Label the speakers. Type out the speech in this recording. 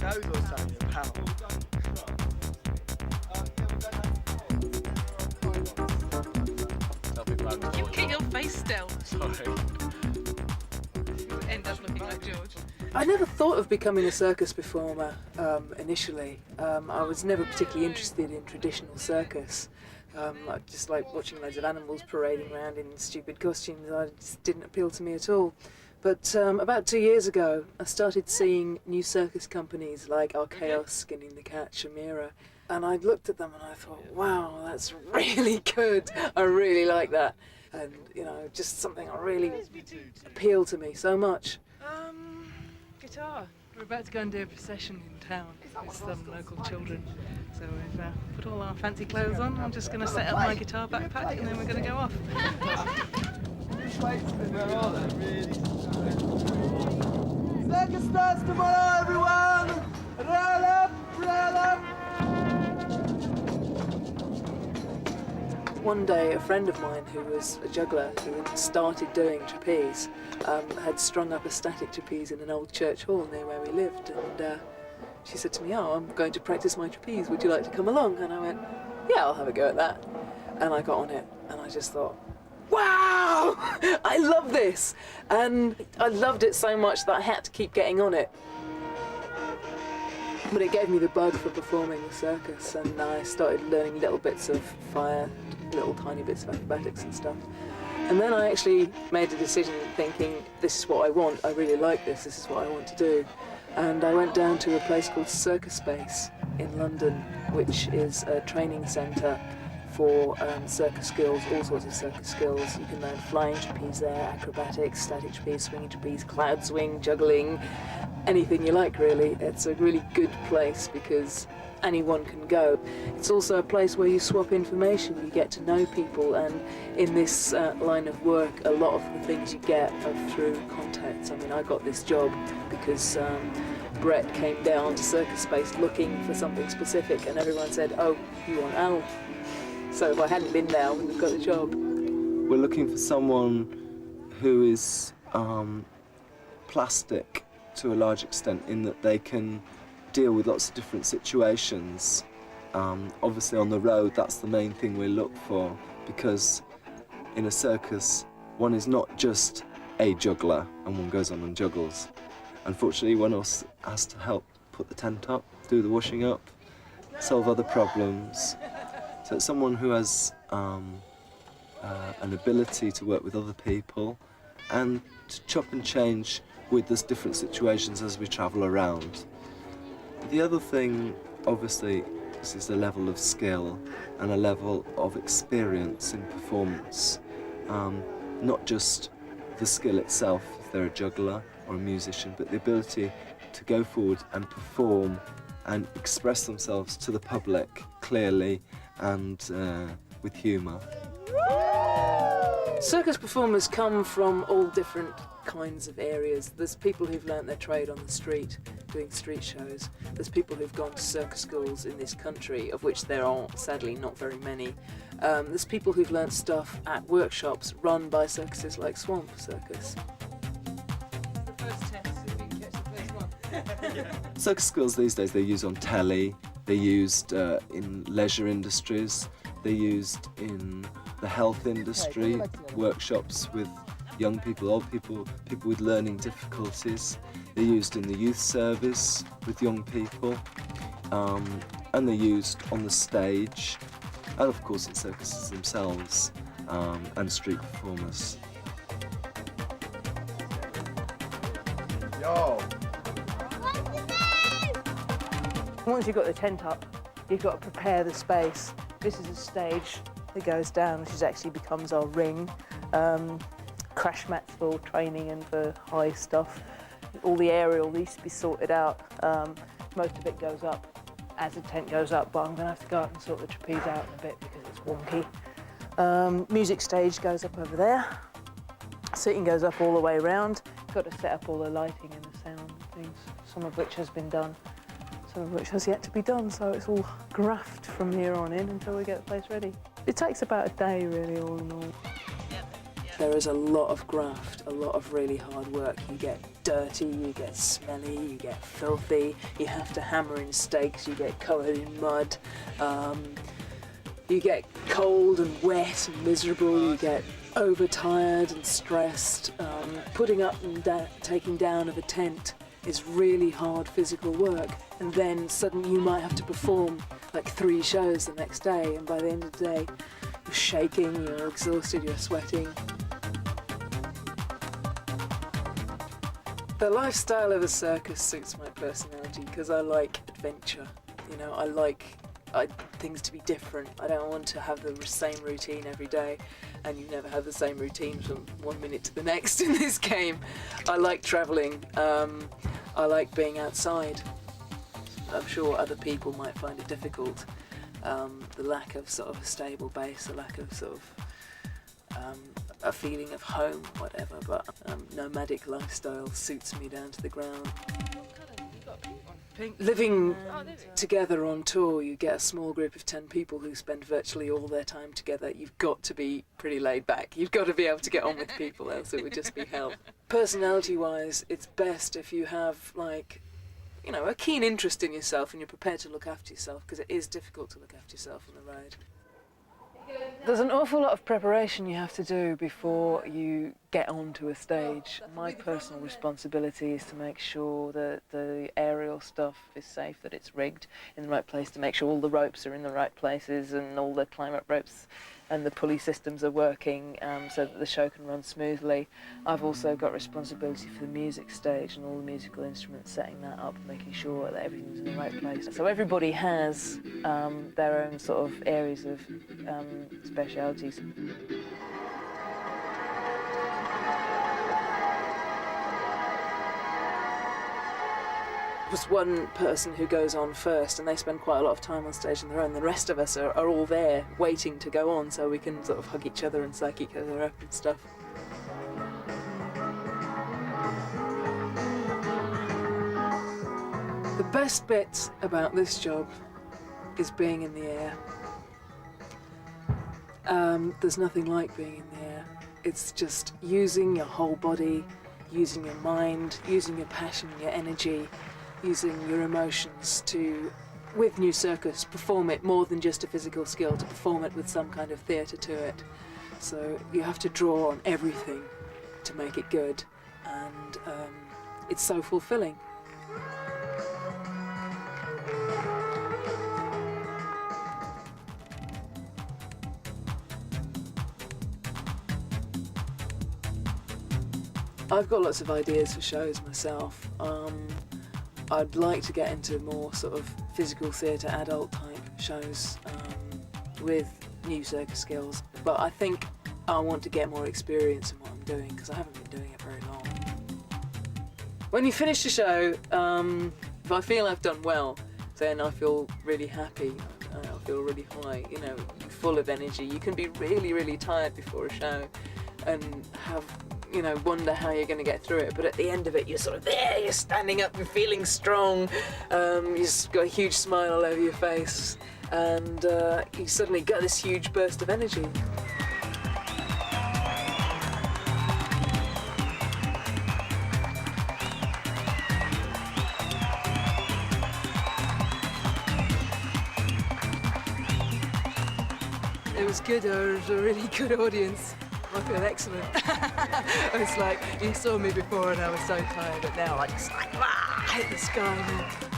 Speaker 1: nose or something, pal.
Speaker 2: You keep your face still.
Speaker 3: Sorry.
Speaker 2: You end up looking like George.
Speaker 4: I never thought of becoming a circus performer initially. I was never particularly interested in traditional circus. I just like watching loads of animals parading around in stupid costumes. It just didn't appeal to me at all. But about 2 years ago, I started seeing new circus companies like Archaeos, Skinning the Cat, Chimera, and I looked at them and I thought, wow, that's really good. I really like that. And, you know, just something that really appealed to me so much.
Speaker 2: Guitar. We're about to go and do a procession in town with some local children. So we've put all our fancy clothes on. I'm just going to set up my guitar backpack and then we're going to go off.
Speaker 1: Circus starts tomorrow, everyone! Roll up, roll up!
Speaker 4: One day, a friend of mine who was a juggler who had started doing trapeze had strung up a static trapeze in an old church hall near where we lived, and she said to me, "Oh, I'm going to practice my trapeze, would you like to come along?" And I went, "Yeah, I'll have a go at that." And I got on it, and I just thought, wow, I love this! And I loved it so much that I had to keep getting on it. But it gave me the bug for performing the circus, and I started learning little bits of fire, little tiny bits of acrobatics and stuff. And then I actually made a decision thinking, this is what I want, I really like this is what I want to do. And I went down to a place called Circus Space in London, which is a training centre for circus skills, all sorts of circus skills. You can learn flying trapeze there, acrobatics, static trapeze, swinging trapeze, cloud swing, juggling, anything you like really. It's a really good place because anyone can go. It's also a place where you swap information, you get to know people, and in this line of work, a lot of the things you get are through contacts. I mean, I got this job because Brett came down to Circus Space looking for something specific, and everyone said, "Oh, you want Al?" So if I hadn't been there, I wouldn't have got the job.
Speaker 3: We're looking for someone who is plastic to a large extent in that they can deal with lots of different situations. Obviously on the road, that's the main thing we look for, because in a circus, one is not just a juggler and one goes on and juggles. Unfortunately, one else has to help put the tent up, do the washing up, solve other problems. So it's someone who has an ability to work with other people and to chop and change with those different situations as we travel around. The other thing, obviously, is a level of skill and a level of experience in performance. Not just the skill itself, if they're a juggler or a musician, but the ability to go forward and perform and express themselves to the public clearly and with humour.
Speaker 4: Circus performers come from all different kinds of areas. There's people who've learnt their trade on the street, doing street shows. There's people who've gone to circus schools in this country, of which there are sadly not very many. There's people who've learnt stuff at workshops run by circuses like Swamp Circus.
Speaker 2: The first test, so we can catch the first one.
Speaker 3: Circus skills these days, they're used on telly, they're used in leisure industries, they're used in the health industry, workshops with young people, old people, people with learning difficulties. They're used in the youth service with young people, and they're used on the stage, and of course in circuses themselves, and street performers.
Speaker 1: Yo!
Speaker 4: Once you've got the tent up, you've got to prepare the space. This is a stage that goes down, which actually becomes our ring. Crash mats for training and for high stuff. All the aerial needs to be sorted out. Most of it goes up as the tent goes up, but I'm going to have to go up and sort the trapeze out a bit because it's wonky. Music stage goes up over there. Seating goes up all the way around. Got to set up all the lighting and the sound and things, some of which has been done, some of which has yet to be done, so it's all graft from here on in until we get the place ready. It takes about a day, really, all in all. There is a lot of graft, a lot of really hard work. You get dirty, you get smelly, you get filthy, you have to hammer in stakes, you get covered in mud, you get cold and wet and miserable, you get overtired and stressed. Putting up and taking down of a tent is really hard physical work, and then suddenly you might have to perform like 3 shows the next day, and by the end of the day you're shaking, you're exhausted, you're sweating. The lifestyle of a circus suits my personality because I like adventure. You know, I like things to be different. I don't want to have the same routine every day, and you never have the same routine from one minute to the next in this game. I like travelling. I like being outside. I'm sure other people might find it difficult. The lack of sort of a stable base, the lack of sort of a feeling of home, whatever, but nomadic lifestyle suits me down to the ground.
Speaker 2: Pink.
Speaker 4: Living together on tour, you get a small group of 10 people who spend virtually all their time together. You've got to be pretty laid back. You've got to be able to get on with people, else it would just be hell. Personality-wise, it's best if you have, like, you know, a keen interest in yourself and you're prepared to look after yourself, because it is difficult to look after yourself on the road. There's an awful lot of preparation you have to do before you get onto a stage. My personal responsibility is to make sure that the aerial stuff is safe, that it's rigged in the right place, to make sure all the ropes are in the right places and all the climb-up ropes and the pulley systems are working, so that the show can run smoothly. I've also got responsibility for the music stage and all the musical instruments, setting that up, making sure that everything's in the right place. So everybody has their own sort of areas of specialities. Just one person who goes on first, and they spend quite a lot of time on stage on their own. The rest of us are all there waiting to go on, so we can sort of hug each other and psych each other up and stuff. The best bit about this job is being in the air. There's nothing like being in the air. It's just using your whole body, using your mind, using your passion, your energy, using your emotions to, with New Circus, perform it more than just a physical skill, to perform it with some kind of theatre to it. So you have to draw on everything to make it good, and it's so fulfilling. I've got lots of ideas for shows myself. I'd like to get into more sort of physical theatre, adult type shows with New Circus skills, but I think I want to get more experience in what I'm doing, because I haven't been doing it very long. When you finish the show, if I feel I've done well, then I feel really happy. I feel really high, you know, full of energy. You can be really, really tired before a show and have, you know, wonder how you're going to get through it, but at the end of it you're sort of there, you're standing up, you're feeling strong, you've got a huge smile all over your face, and you suddenly get this huge burst of energy.
Speaker 2: It was good. It was a really good audience. I feel excellent. It's like, you saw me before and I was so tired, but now I just like, hit the sky.